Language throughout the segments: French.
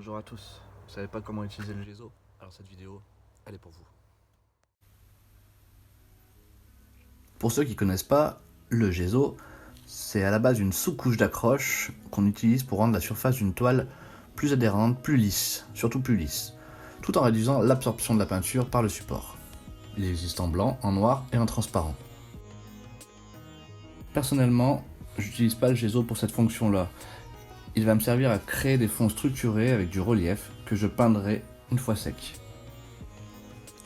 Bonjour à tous, vous savez pas comment utiliser le Gesso? Alors cette vidéo, elle est pour vous. Pour ceux qui connaissent pas, le Gesso, c'est à la base une sous-couche d'accroche qu'on utilise pour rendre la surface d'une toile plus adhérente, plus lisse, surtout plus lisse, tout en réduisant l'absorption de la peinture par le support. Il existe en blanc, en noir et en transparent. Personnellement, j'utilise pas le Gesso pour cette fonction-là. Il va me servir à créer des fonds structurés avec du relief que je peindrai une fois sec.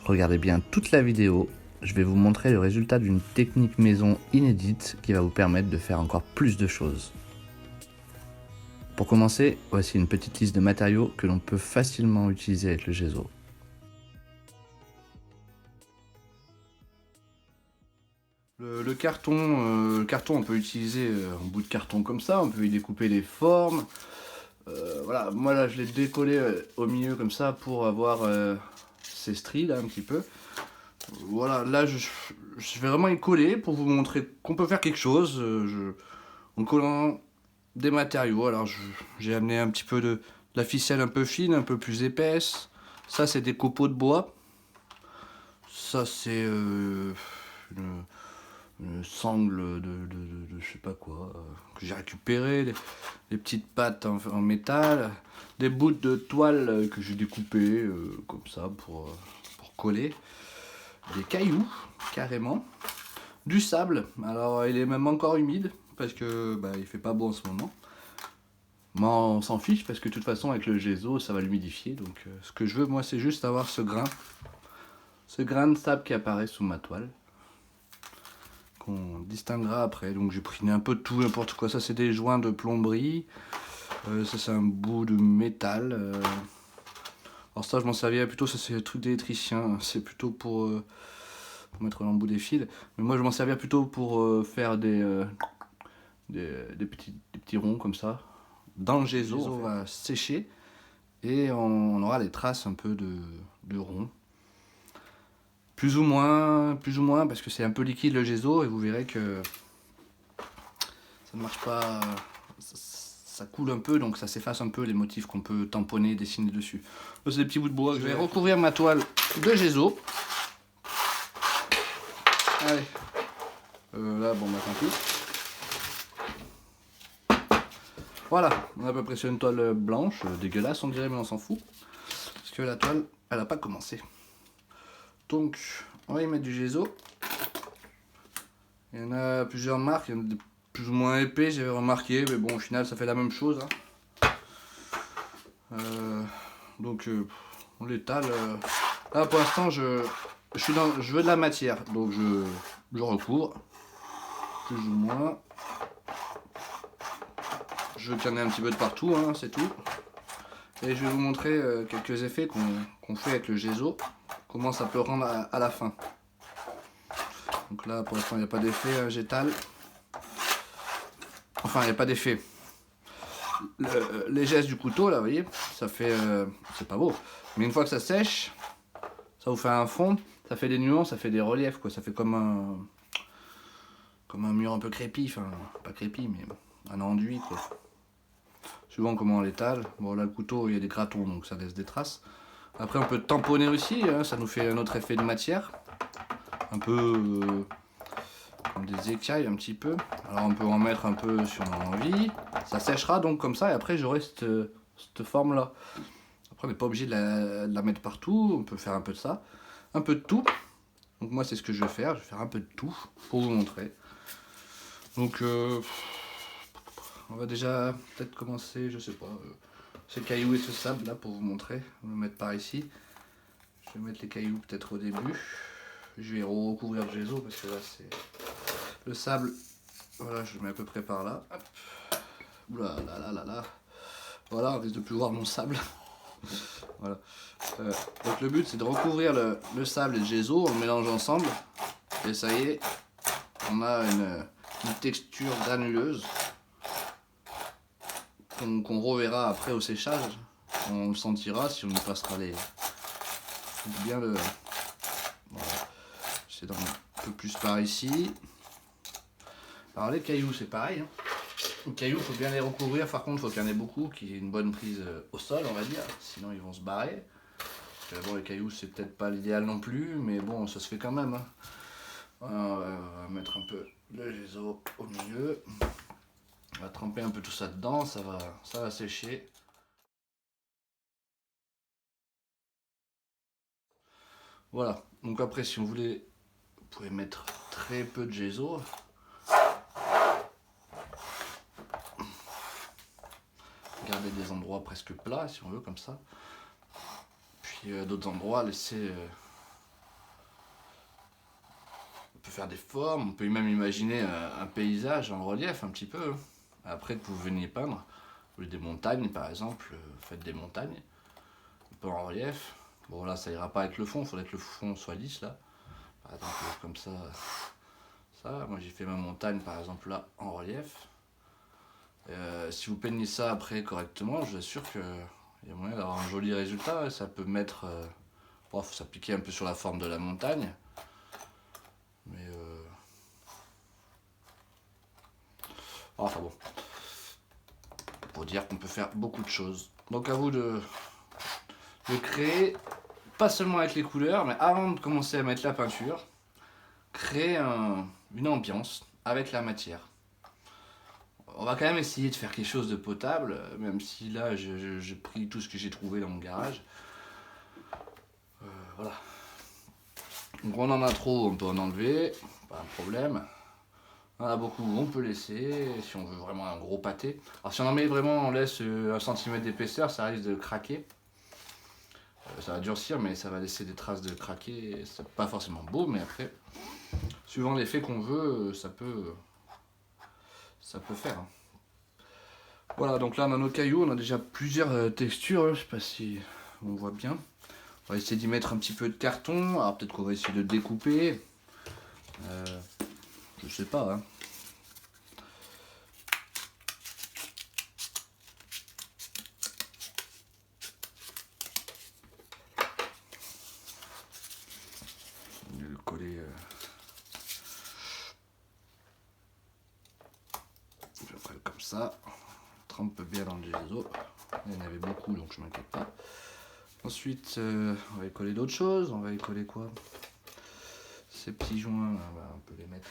Regardez bien toute la vidéo, je vais vous montrer le résultat d'une technique maison inédite qui va vous permettre de faire encore plus de choses. Pour commencer, voici une petite liste de matériaux que l'on peut facilement utiliser avec le Gesso. Le carton, on peut utiliser un bout de carton comme ça, on peut y découper des formes. Voilà, moi là je l'ai décollé au milieu comme ça pour avoir ces stries là un petit peu. Voilà, là je vais vraiment y coller pour vous montrer qu'on peut faire quelque chose en collant des matériaux. Alors j'ai amené un petit peu de la ficelle un peu fine, un peu plus épaisse. Ça c'est des copeaux de bois. Ça c'est une sangle de je sais pas quoi que j'ai récupéré, des petites pattes en métal, des bouts de toile que j'ai découpé comme ça pour coller, des cailloux carrément, du sable. Alors il est même encore humide parce que il fait pas beau en ce moment. Mais on s'en fiche parce que de toute façon avec le Gesso ça va l'humidifier. Donc ce que je veux moi c'est juste avoir ce grain de sable qui apparaît sous ma toile, qu'on distinguera après. Donc j'ai pris un peu de tout, n'importe quoi. Ça c'est des joints de plomberie, ça c'est un bout de métal. Alors ça je m'en servirais plutôt, ça c'est le truc d'électricien, c'est plutôt pour mettre l'embout des fils. Mais moi je m'en servirais plutôt pour faire des petits ronds comme ça. Dans le Gesso, on va sécher et on aura les traces un peu de ronds. Plus ou moins, parce que c'est un peu liquide le Gesso et vous verrez que ça ne marche pas, ça coule un peu, donc ça s'efface un peu les motifs qu'on peut tamponner, dessiner dessus. Là, c'est des petits bouts de bois. Je vais recouvrir ma toile de Gesso. Allez, là bon tant pis. Voilà, on est à peu près sur une toile blanche, dégueulasse on dirait, mais on s'en fout. Parce que la toile, elle n'a pas commencé. Donc, on va y mettre du Gesso. Il y en a plusieurs marques, il y en a des plus ou moins épais, j'avais remarqué, mais bon, au final, ça fait la même chose. Donc, on l'étale. Là, pour l'instant, je veux de la matière, donc je recouvre, plus ou moins. Je veux qu'il y en ait un petit peu de partout, hein, c'est tout. Et je vais vous montrer quelques effets qu'on fait avec le Gesso, comment ça peut rendre à la fin. Donc là, pour l'instant, il n'y a pas d'effet, j'étale. Enfin, il n'y a pas d'effet. Les gestes du couteau, là, vous voyez, ça fait... c'est pas beau. Mais une fois que ça sèche, ça vous fait un fond, ça fait des nuances, ça fait des reliefs, quoi. Ça fait comme un mur un peu crépi, enfin, pas crépi, mais un enduit, quoi. Suivant comment on l'étale. Bon, là, le couteau, il y a des gratons, donc ça laisse des traces. Après, on peut tamponner aussi, hein, ça nous fait un autre effet de matière. Un peu comme des écailles, un petit peu. Alors, on peut en mettre un peu si on a envie. Ça séchera donc comme ça, et après, j'aurai cette forme-là. Après, on n'est pas obligé de la mettre partout. On peut faire un peu de ça, un peu de tout. Donc, moi, c'est ce que je vais faire. Je vais faire un peu de tout pour vous montrer. Donc, on va déjà peut-être commencer, je sais pas, ce caillou et ce sable là pour vous montrer. On va le mettre par ici. Je vais mettre les cailloux peut-être au début. Je vais recouvrir le Gesso parce que là c'est le sable. Voilà, je le mets à peu près par là. Hop. Oula là là là là. Voilà, on risque de plus voir mon sable. Voilà. Donc le but c'est de recouvrir le sable et le Gesso, on le mélange ensemble. Et ça y est, on a une texture granuleuse qu'on reverra après au séchage. On le sentira si on y passera bien le... Voilà. C'est un peu plus par ici. Alors les cailloux c'est pareil, hein. Les cailloux, il faut bien les recouvrir. Par contre, il faut qu'il y en ait beaucoup, qu'il y ait une bonne prise au sol, on va dire. Sinon, ils vont se barrer. Bon, les cailloux, c'est peut-être pas l'idéal non plus, mais bon, ça se fait quand même. Hein. On va mettre un peu de géso au milieu. On va tremper un peu tout ça dedans, ça va sécher. Voilà, donc après, si on voulait, vous pouvez mettre très peu de géso. Garder des endroits presque plats, si on veut, comme ça. Puis d'autres endroits, laisser... on peut faire des formes, on peut même imaginer un paysage en relief un petit peu. Après, vous venez peindre. Vous voulez des montagnes, par exemple, faites des montagnes. Un peu en relief. Bon, là, ça ira pas avec le fond, il faudrait que le fond soit lisse, là. Par exemple, comme ça. Ça, moi j'ai fait ma montagne, par exemple, là, en relief. Si vous peignez ça après correctement, je vous assure qu'il y a moyen d'avoir un joli résultat. Ça peut mettre... bon, faut s'appliquer un peu sur la forme de la montagne. Mais... enfin bon. Pour dire qu'on peut faire beaucoup de choses. Donc à vous de créer, pas seulement avec les couleurs, mais avant de commencer à mettre la peinture, créer une ambiance avec la matière. On va quand même essayer de faire quelque chose de potable, même si là j'ai pris tout ce que j'ai trouvé dans mon garage. Voilà. Donc on en a trop, on peut en enlever, pas un problème. On en a beaucoup, on peut laisser, si on veut vraiment un gros pâté. Alors si on en met vraiment, on laisse 1 cm d'épaisseur, ça risque de craquer. Ça va durcir, mais ça va laisser des traces de craquer. C'est pas forcément beau, mais après, suivant l'effet qu'on veut, ça peut faire. Voilà, donc là on a nos cailloux, on a déjà plusieurs textures, je sais pas si on voit bien. On va essayer d'y mettre un petit peu de carton, alors peut-être qu'on va essayer de découper. Je sais pas. Hein. Je vais le coller. Je le colle comme ça. On trempe bien dans le géso. Il y en avait beaucoup, donc je m'inquiète pas. Ensuite, on va y coller d'autres choses. On va y coller quoi? Ces petits joints, on peut les mettre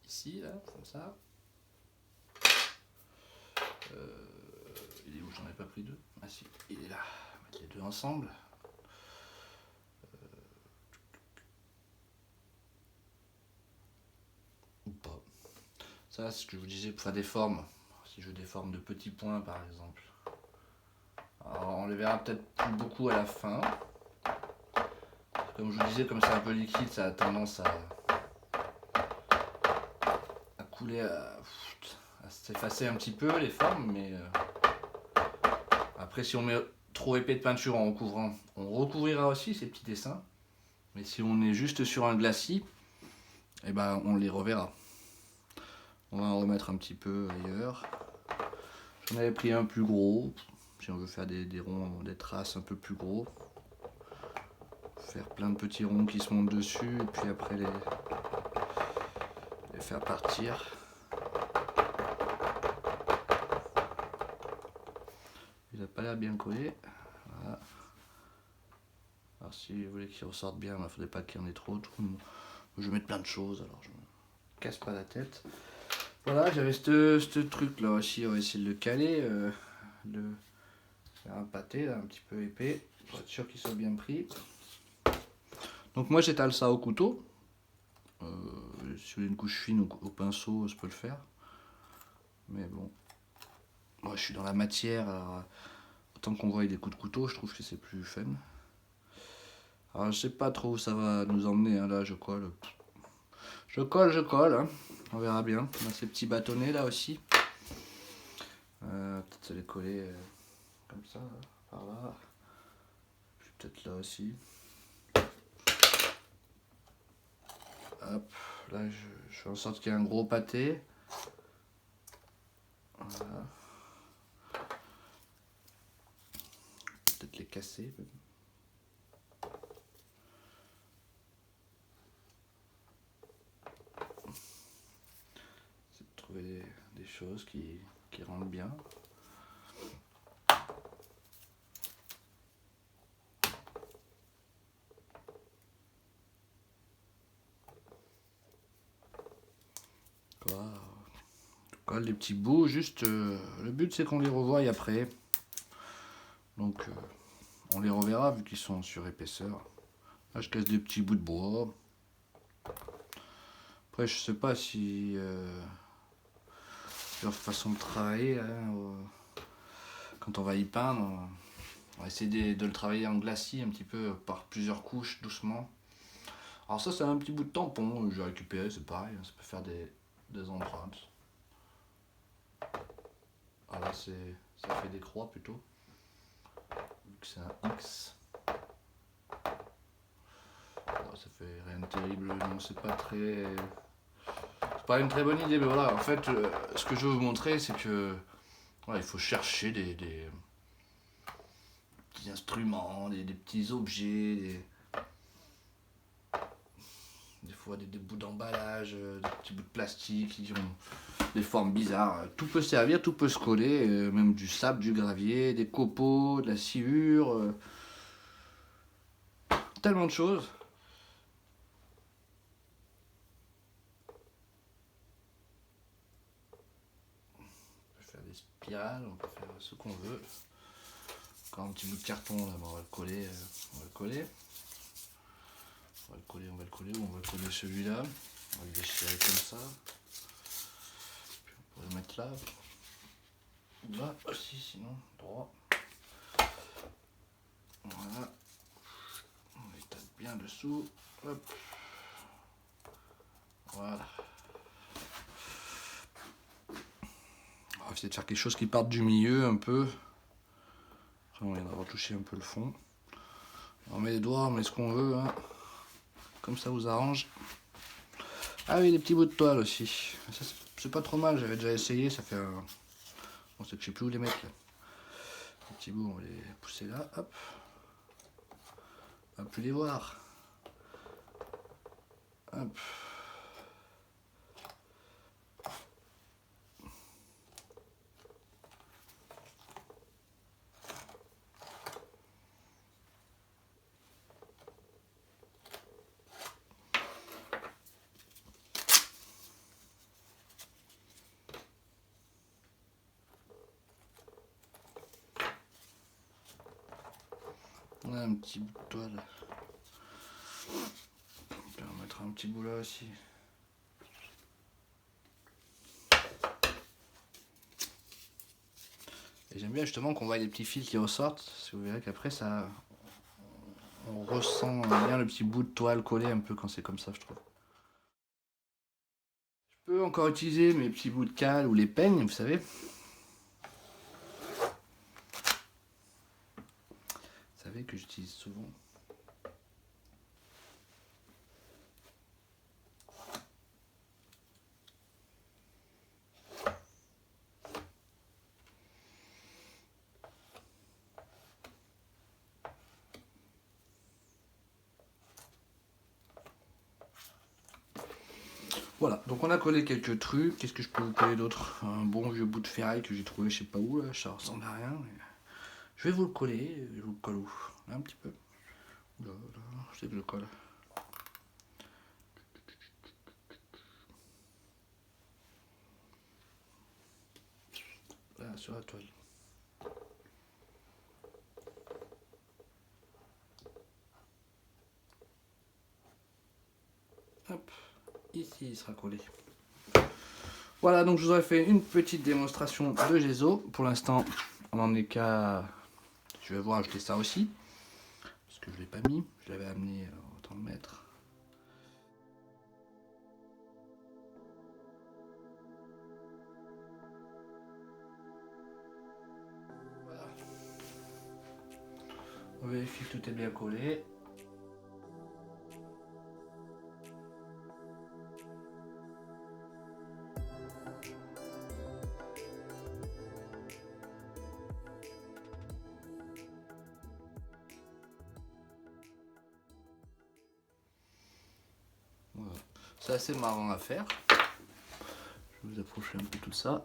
ici, là, comme ça. Il est où? J'en ai pas pris deux. Ah si, il est là. On va mettre les deux ensemble. Ou pas. Ça, c'est ce que je vous disais pour faire des formes. Si je veux des formes de petits points, par exemple. Alors, on les verra peut-être plus beaucoup à la fin. Comme je vous disais, comme c'est un peu liquide, ça a tendance à couler, à s'effacer un petit peu les formes, mais après si on met trop épais de peinture en recouvrant, on recouvrira aussi ces petits dessins, mais si on est juste sur un glacis, eh ben on les reverra. On va en remettre un petit peu ailleurs. J'en avais pris un plus gros, si on veut faire des ronds, des traces un peu plus gros. Faire plein de petits ronds qui se montent dessus, et puis après les faire partir. Il n'a pas l'air bien collé. Voilà. Alors si vous voulez qu'il ressorte bien, il ne faudrait pas qu'il y en ait trop. Je vais mettre plein de choses, alors je me casse pas la tête. Voilà, j'avais ce truc là aussi, on va essayer de le caler, de faire un pâté là, un petit peu épais, pour être sûr qu'il soit bien pris. Donc moi j'étale ça au couteau. Si vous voulez une couche fine au pinceau, je peux le faire. Mais bon, moi je suis dans la matière, alors autant qu'on voit des coups de couteau, je trouve que c'est plus fun. Alors je sais pas trop où ça va nous emmener, hein, là je colle. Je colle, hein. On verra bien. On a ces petits bâtonnets là aussi. Peut-être se les coller comme ça, là, par là. Puis peut-être là aussi. Hop, là je fais en sorte qu'il y ait un gros pâté. Voilà. Peut-être les casser. trouver des choses qui rendent bien. Quoi, en tout cas, les petits bouts, juste le but c'est qu'on les revoie après. Donc on les reverra vu qu'ils sont sur épaisseur. Là je casse des petits bouts de bois. Après je sais pas si leur façon de travailler, hein, quand on va y peindre, on va essayer de le travailler en glacis un petit peu par plusieurs couches doucement. Alors ça c'est un petit bout de tampon que j'ai récupéré, c'est pareil, ça peut faire des empreintes. Ah là ça fait des croix plutôt, vu que c'est un X. Alors, ça fait rien de terrible, non, c'est pas une très bonne idée, mais voilà, en fait ce que je veux vous montrer c'est que voilà, il faut chercher des petits instruments, des petits objets, des fois des bouts d'emballage, des petits bouts de plastique qui ont des formes bizarres. Tout peut servir, tout peut se coller, même du sable, du gravier, des copeaux, de la sciure, tellement de choses. On peut faire des spirales, on peut faire ce qu'on veut. Encore un petit bout de carton là, on va le coller, on va le coller. On va le coller, on va le coller, ou on va coller celui-là. On va le déchirer comme ça. Puis on pourrait le mettre là. Là aussi, sinon, droit. Voilà. On les tape bien dessous. Hop. Voilà. On va essayer de faire quelque chose qui parte du milieu un peu. Après, on viendra retoucher un peu le fond. On met les doigts, on met ce qu'on veut, hein. Comme ça vous arrange. Ah oui, des petits bouts de toile aussi. Ça, c'est pas trop mal, j'avais déjà essayé, ça fait un... Bon, c'est que je sais plus où les mettre là. Les petits bouts, on va les pousser là, hop. On va plus les voir. Hop. On a un petit bout de toile. On peut en mettre un petit bout là aussi. Et j'aime bien justement qu'on voit les petits fils qui ressortent, parce que vous verrez qu'après ça, on ressent bien le petit bout de toile collé un peu quand c'est comme ça, je trouve. Je peux encore utiliser mes petits bouts de cale ou les peignes, vous savez. Vous savez que j'utilise souvent. Voilà, donc on a collé quelques trucs. Qu'est-ce que je peux vous coller d'autre? Un bon vieux bout de ferraille que j'ai trouvé je sais pas où, là, ça ressemble à rien. Mais... Je vais vous le coller, je vous le colle où? Là, un petit peu. Là, là, je sais que je le colle. Là, sur la toile. Hop, ici il sera collé. Voilà, donc je vous aurais fait une petite démonstration de Gesso. Pour l'instant, on n'en est qu'à... Je vais voir ajouter ça aussi. Parce que je ne l'ai pas mis. Je l'avais amené, autant le mettre. Voilà. On vérifie que tout est bien collé. Voilà. C'est assez marrant à faire. Je vous approcher un peu tout ça.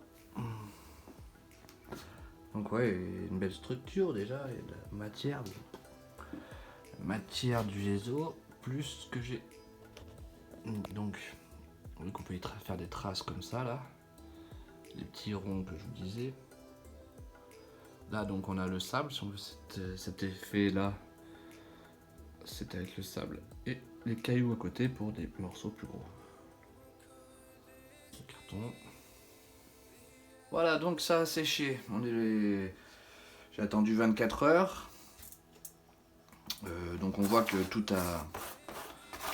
Donc ouais, une belle structure déjà, et de la matière du gesso, plus ce que j'ai. Donc, on peut y faire des traces comme ça là, les petits ronds que je vous disais. Là donc on a le sable, si on veut cet effet là, c'est avec le sable et les cailloux à côté pour des morceaux plus gros. Le carton. Voilà, donc ça a séché. J'ai attendu 24 heures. Donc on voit que tout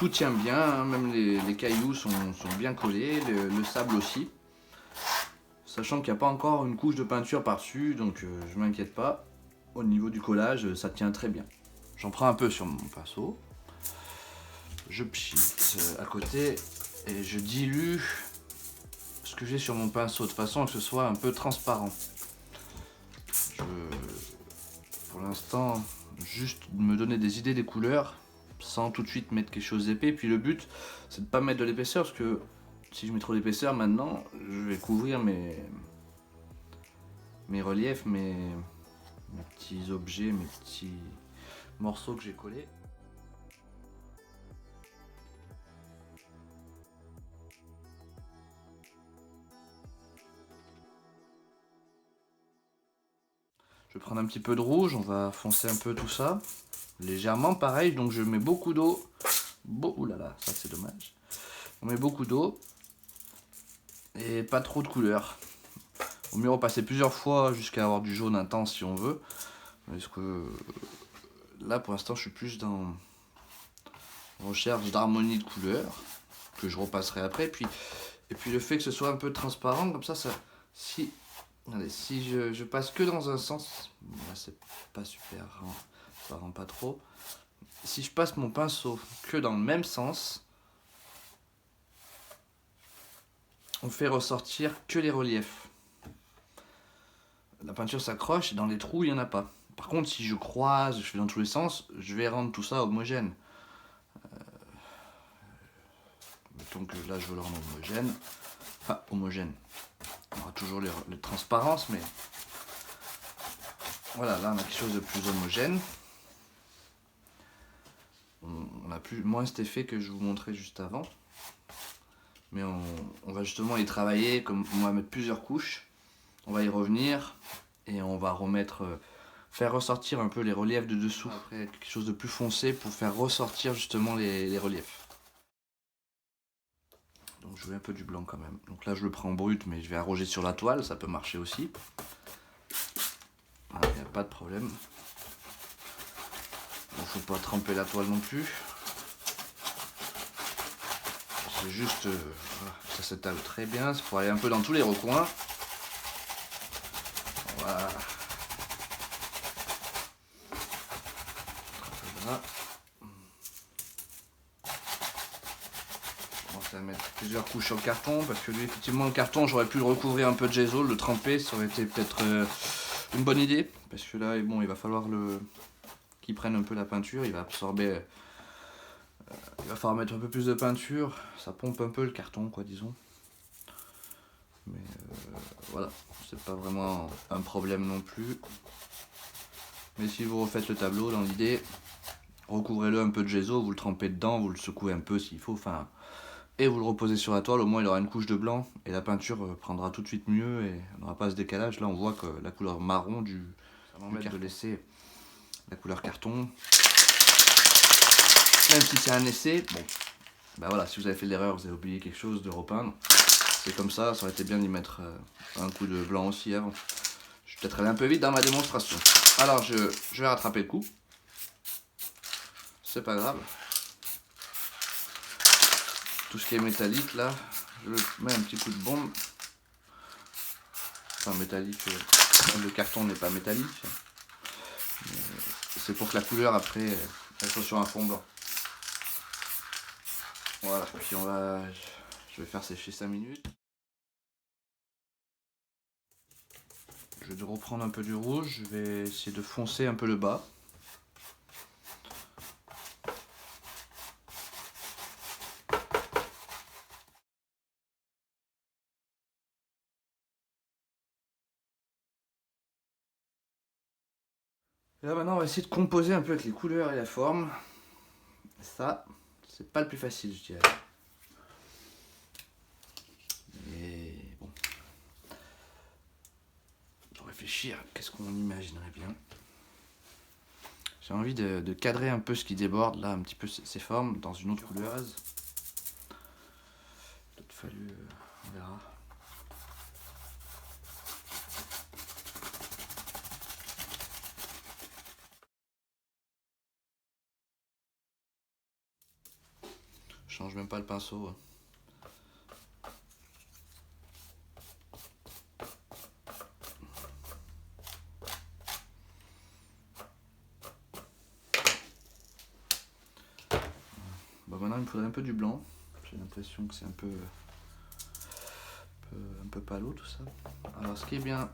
tient bien, hein. Même les cailloux sont bien collés, le sable aussi. Sachant qu'il n'y a pas encore une couche de peinture par-dessus, donc je m'inquiète pas. Au niveau du collage, ça tient très bien. J'en prends un peu sur mon pinceau. Je pchite à côté et je dilue ce que j'ai sur mon pinceau de façon que ce soit un peu transparent. Pour l'instant, juste me donner des idées des couleurs sans tout de suite mettre quelque chose d'épais. Puis le but, c'est de ne pas mettre de l'épaisseur parce que si je mets trop d'épaisseur maintenant, je vais couvrir mes reliefs, mes petits objets, mes petits morceaux que j'ai collés. Je vais prendre un petit peu de rouge, on va foncer un peu tout ça, légèrement pareil, donc je mets beaucoup d'eau. Ouh là là, ça c'est dommage. On met beaucoup d'eau et pas trop de couleur. Au mieux repasser plusieurs fois jusqu'à avoir du jaune intense si on veut. Parce que là pour l'instant je suis plus dans recherche d'harmonie de couleurs que je repasserai après. Et puis le fait que ce soit un peu transparent comme ça si je passe que dans un sens, là c'est pas super, ça rend pas trop. Si je passe mon pinceau que dans le même sens, on fait ressortir que les reliefs. La peinture s'accroche et dans les trous il n'y en a pas. Par contre si je croise, je fais dans tous les sens, je vais rendre tout ça homogène. Mettons que là je veux le rendre homogène. Enfin homogène. On aura toujours les transparences, mais voilà, là on a quelque chose de plus homogène. On a moins cet effet que je vous montrais juste avant. Mais on va justement y travailler, comme on va mettre plusieurs couches. On va y revenir et on va faire ressortir un peu les reliefs de dessous. Après quelque chose de plus foncé pour faire ressortir justement les reliefs. Donc je veux un peu du blanc quand même. Donc là je le prends brut, mais je vais arroger sur la toile, ça peut marcher aussi. Il n'y a pas de problème. Il ne faut pas tremper la toile non plus. C'est juste, ça s'étale très bien, c'est pour aller un peu dans tous les recoins. Voilà. Voilà. Je commence à mettre plusieurs couches sur le carton, parce que lui effectivement le carton j'aurais pu le recouvrir un peu de gesso, le tremper, ça aurait été peut-être une bonne idée. Parce que là bon, il va falloir qu'il prenne un peu la peinture, il va absorber. Il va falloir mettre un peu plus de peinture, ça pompe un peu le carton quoi disons. Mais voilà, c'est pas vraiment un problème non plus. Mais si vous refaites le tableau dans l'idée, recouvrez-le un peu de gesso, vous le trempez dedans, vous le secouez un peu s'il faut, enfin, et vous le reposez sur la toile, au moins il aura une couche de blanc et la peinture prendra tout de suite mieux et on n'aura pas ce décalage. Là on voit que la couleur marron ça m'embête de laisser la couleur carton. Même si c'est un essai, bon, bah voilà, si vous avez fait l'erreur, vous avez oublié quelque chose de repeindre, c'est comme ça aurait été bien d'y mettre un coup de blanc aussi avant. Je suis peut-être allé un peu vite dans ma démonstration. Alors je vais rattraper le coup, c'est pas grave. Tout ce qui est métallique là, je mets un petit coup de bombe. Enfin métallique, le carton n'est pas métallique. C'est pour que la couleur après, elle soit sur un fond blanc. Voilà, puis je vais faire sécher 5 minutes. Je vais reprendre un peu du rouge, je vais essayer de foncer un peu le bas. Et là maintenant on va essayer de composer un peu avec les couleurs et la forme. Ça, c'est pas le plus facile je dirais. Et bon. Pour réfléchir, qu'est-ce qu'on imaginerait bien. J'ai envie de cadrer un peu ce qui déborde là, un petit peu ces formes dans une autre couleur. Peut-être fallu, on verra. Je change même pas le pinceau. Bon, maintenant il me faudrait un peu du blanc. J'ai l'impression que c'est un peu palo tout ça. Alors ce qui est bien,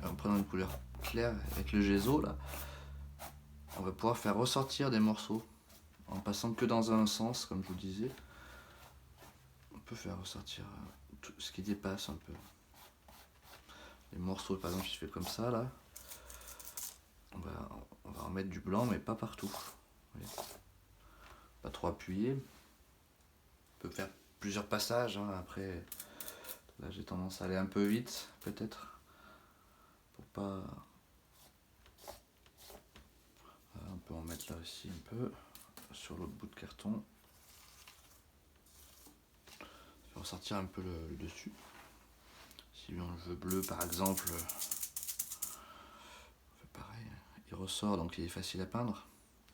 en prenant une couleur claire avec le gesso là, on va pouvoir faire ressortir des morceaux en passant que dans un sens, comme je vous le disais. On peut faire ressortir tout ce qui dépasse un peu. Les morceaux, par exemple, si je fais comme ça là, on va en mettre du blanc, mais pas partout. Pas trop appuyé. On peut faire plusieurs passages. Hein. Après, là j'ai tendance à aller un peu vite, peut-être, pour pas. On peut en mettre là aussi un peu sur l'autre bout de carton. Je vais ressortir un peu le dessus. Si on le veut bleu par exemple, on fait pareil. Il ressort donc il est facile à peindre.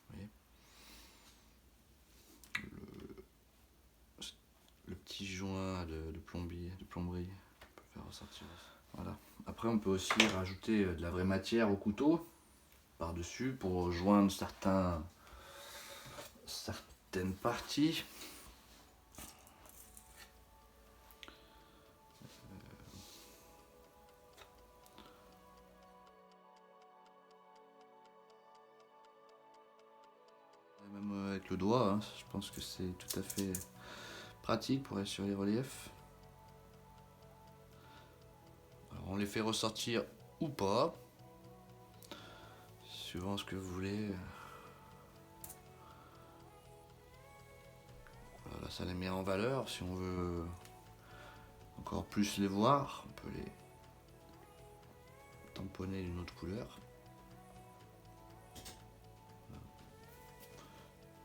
Vous voyez. Le petit joint de plomberie, on peut faire ressortir. Voilà. Après on peut aussi rajouter de la vraie matière au couteau par-dessus pour joindre certaines parties. Même avec le doigt, hein, je pense que c'est tout à fait pratique pour aller sur les reliefs. Alors on les fait ressortir ou pas, suivant ce que vous voulez. Voilà, ça les met en valeur. Si on veut encore plus les voir, on peut les tamponner d'une autre couleur.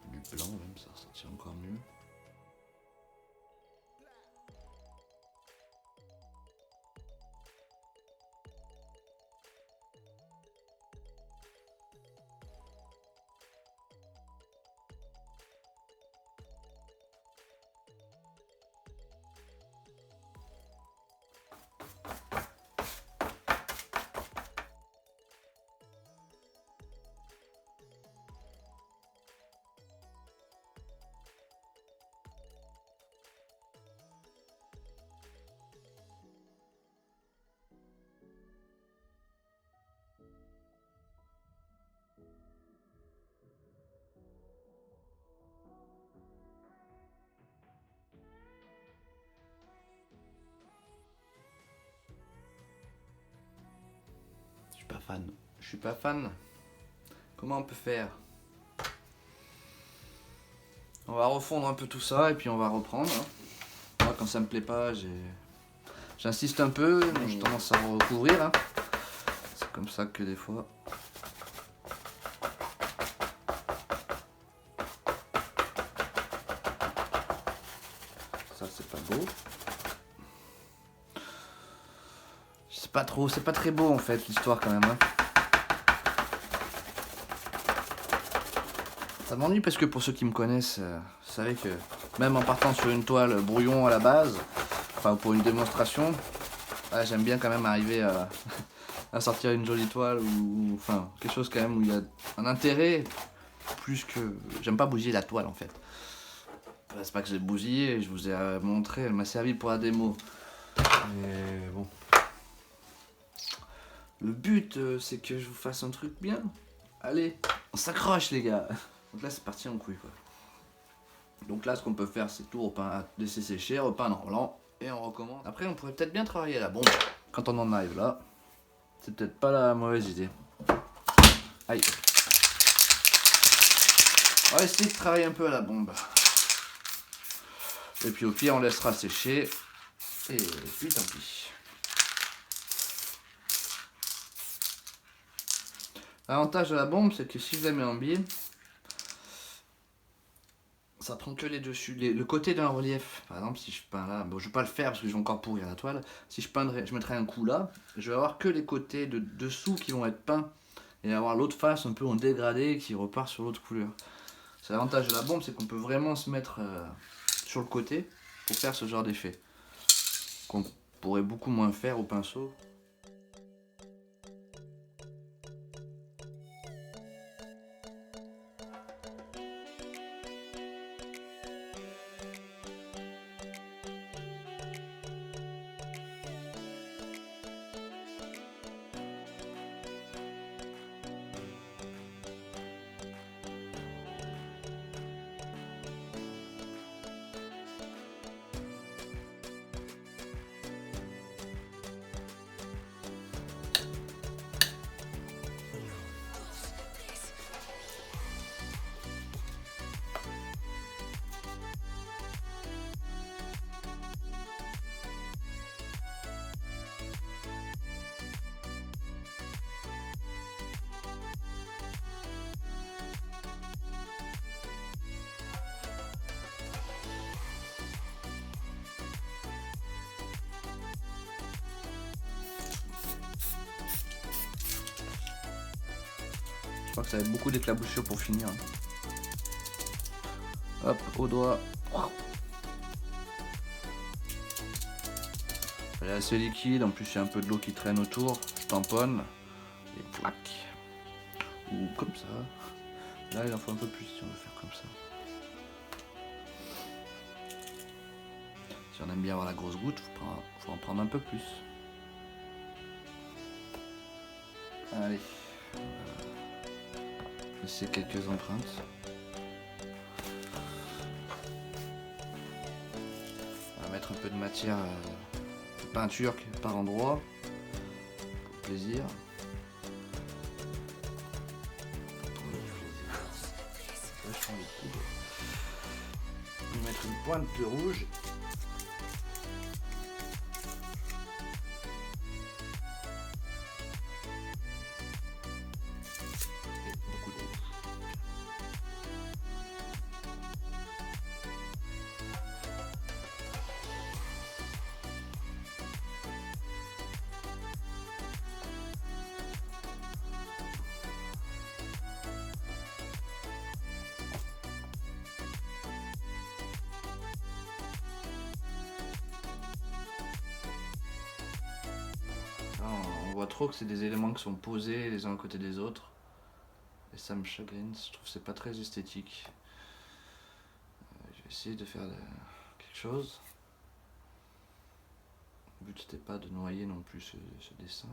Du blanc même, ça ressortira encore mieux. Je suis pas fan. Comment on peut faire? On va refondre un peu tout ça et puis on va reprendre. Moi, quand ça me plaît pas, j'insiste un peu, mais j'ai tendance à recouvrir. Hein. C'est comme ça que des fois. Ça c'est pas beau. C'est pas très beau en fait l'histoire quand même. Hein. Ça m'ennuie parce que pour ceux qui me connaissent, vous savez que même en partant sur une toile brouillon à la base, enfin pour une démonstration, j'aime bien quand même arriver à sortir une jolie toile ou enfin quelque chose quand même où il y a un intérêt plus que. J'aime pas bousiller la toile en fait. Enfin, c'est pas que j'ai bousillé, je vous ai montré, elle m'a servi pour la démo. Mais bon. Le but c'est que je vous fasse un truc bien. Allez, on s'accroche les gars. Donc là c'est parti en couille quoi. Donc là ce qu'on peut faire c'est tout laisser sécher, repeindre en blanc et on recommence. Après on pourrait peut-être bien travailler la bombe quand on en arrive là. C'est peut-être pas la mauvaise idée. Aïe. On va essayer de travailler un peu à la bombe. Et puis au pire on laissera sécher. Et puis tant pis. L'avantage de la bombe, c'est que si je la mets en biais, ça prend que les dessus, le côté d'un relief. Par exemple, si je peins là, bon, je vais pas le faire parce que je vais encore pourrir la toile. Si je peindrais, je mettrais un coup là, je vais avoir que les côtés de dessous qui vont être peints et avoir l'autre face un peu en dégradé qui repart sur l'autre couleur. C'est l'avantage de la bombe, c'est qu'on peut vraiment se mettre sur le côté pour faire ce genre d'effet qu'on pourrait beaucoup moins faire au pinceau. Je crois que ça va être beaucoup d'éclaboussures pour finir. Hop, au doigt. Elle est assez liquide, en plus il y a un peu de l'eau qui traîne autour. Je tamponne et plaque. Ou comme ça. Là il en faut un peu plus si on veut faire comme ça. Si on aime bien avoir la grosse goutte, faut en prendre un peu plus. Allez. Laisser quelques empreintes. On va mettre un peu de matière de peinture par endroit. Pour plaisir. Vachement liquide. On va mettre une pointe de rouge. On voit trop que c'est des éléments qui sont posés les uns à côté des autres. Et ça me chagrine, je trouve que c'est pas très esthétique. Je vais essayer de faire quelque chose. Le but c'était pas de noyer non plus ce dessin.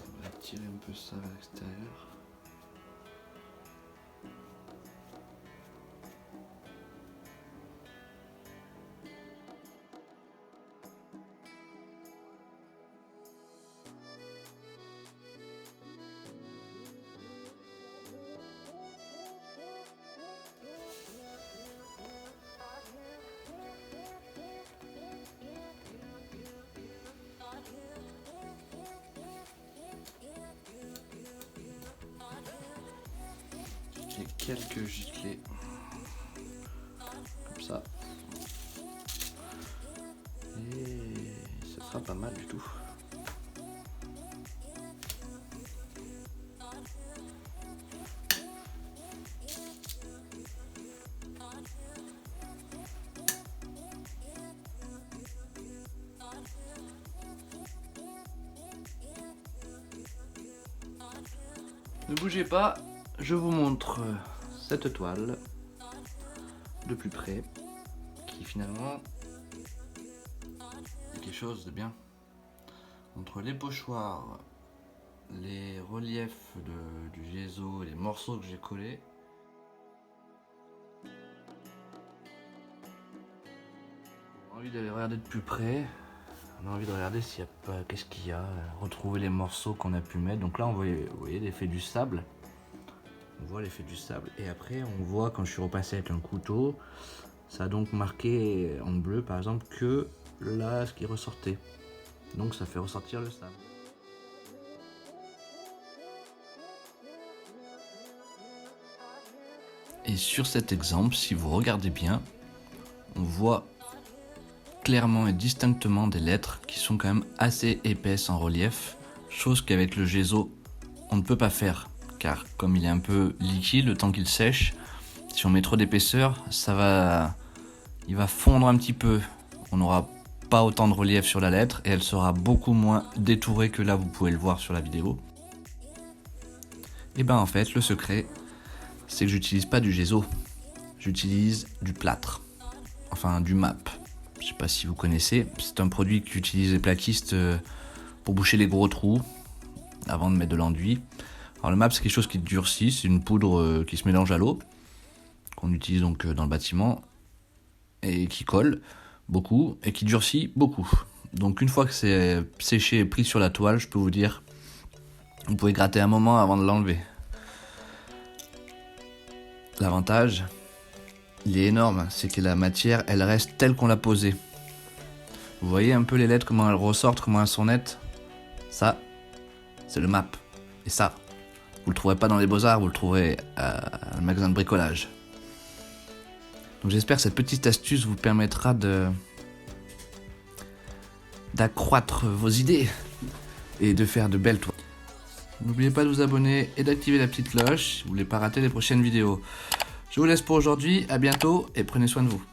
On va tirer un peu ça vers l'extérieur. J'ai quelques giclées comme ça et ce sera pas mal du tout. Ne bougez pas, je vous montre cette toile de plus près qui finalement est quelque chose de bien. Entre les pochoirs, les reliefs du gesso et les morceaux que j'ai collés, envie d'aller regarder de plus près. On a envie de regarder s'il y a pas, qu'est-ce qu'il y a, retrouver les morceaux qu'on a pu mettre. Donc là, vous voyez l'effet du sable. On voit l'effet du sable. Et après, on voit quand je suis repassé avec un couteau, ça a donc marqué en bleu, par exemple, que là, ce qui ressortait. Donc ça fait ressortir le sable. Et sur cet exemple, si vous regardez bien, on voit clairement et distinctement des lettres qui sont quand même assez épaisses en relief, chose qu'avec le gesso on ne peut pas faire, car comme il est un peu liquide, le temps qu'il sèche, si on met trop d'épaisseur, il va fondre un petit peu, on n'aura pas autant de relief sur la lettre et elle sera beaucoup moins détourée que là, vous pouvez le voir sur la vidéo. Et ben en fait, le secret, c'est que j'utilise pas du gesso, j'utilise du plâtre, enfin du MAP. Je sais pas si vous connaissez, c'est un produit qu'utilisent les plaquistes pour boucher les gros trous avant de mettre de l'enduit. Alors le MAP, c'est quelque chose qui durcit, c'est une poudre qui se mélange à l'eau, qu'on utilise donc dans le bâtiment, et qui colle beaucoup, et qui durcit beaucoup. Donc une fois que c'est séché et pris sur la toile, je peux vous dire, vous pouvez gratter un moment avant de l'enlever. L'avantage, il est énorme, c'est que la matière, elle reste telle qu'on l'a posée. Vous voyez un peu les lettres, comment elles ressortent, comment elles sont nettes. Ça, c'est le MAP. Et ça, vous le trouverez pas dans les Beaux-Arts, vous le trouverez à un magasin de bricolage. Donc j'espère que cette petite astuce vous permettra d'accroître vos idées et de faire de belles toiles. N'oubliez pas de vous abonner et d'activer la petite cloche si vous voulez pas rater les prochaines vidéos. Je vous laisse pour aujourd'hui, à bientôt et prenez soin de vous.